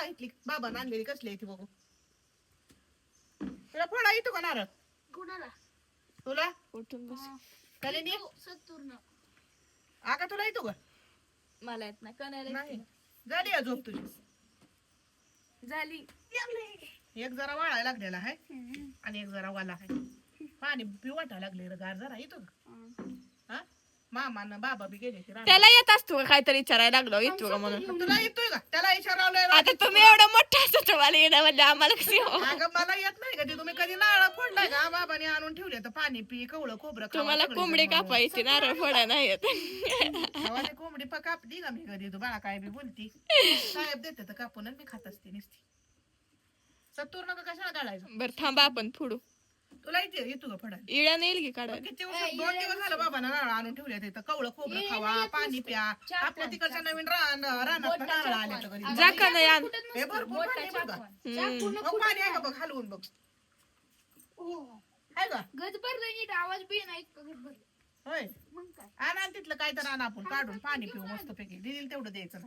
फळा इथली बाबा आणलेली कसली आहे ती बघू. तुला फळा येतो का नारळ? कुणाला? तुला उठून बस. कल्याणी सत्तूरनं. आका तुला येतो का? मला येत नाही कणाला नाही झाली का झोप तुझी? झाली. एक जरा वाळायला लागलेला आहे आणि एक जरा वाला आहे. पाणी पिऊ वाटायला लागले गार जरा येतो का? हा मामा न बाबा बी गेले ते रानात. त्याला येत असतो का काहीतरी विचारायला लागलो येतो का म्हणून. तुला येतोय का? त्याला विचारावलंय आता तुम्ही एवढं मोठं असं तुम्हाला येणं म्हणजे आम्हाला कसं येऊ? अगं मला येत नाही का ते? तुम्ही कधी नारळ फोडलाय का? बाबाने आणून ठेवले तर पाणी पी कवळं खोबरं खावा, तुम्हाला सगळं कोंबडी जण म्हणून. कापायची नारळ फोडा नाही येत. तेव्हा ते कोंबडी कापली का मी कधी? तू बाळा काय बी बोलती. साहेब देते तर कापून आणि मी खात असते नुसती. सत्तूर नका कशाला काढायचं? बरं थांबा आपण फोडू. तुला येतो का फडायला? इळ्या नेल की काढायला. किती दिवस 2 दिवस झालं बाबांना नारळ आणून ठेवले तिथं. कवळं खोबरं खावा, पाणी प्या. आपल्या तिकडच्या नवीन रानात नारळ आले तर घरी. जा का नाही आण. हे भरपूर पाणी आहे बरं का? हम्म. मग पाणी आहे का बघ हलवून बघ. आहे का? गज भरलं नीट आवाज बी नाही इतकं गज भरलं. होय मग काय? आण तिथलं काय तर आण आपण काढून पाणी पिऊ मस्त पैकी. दिदीला तेवढं द्यायचं ना.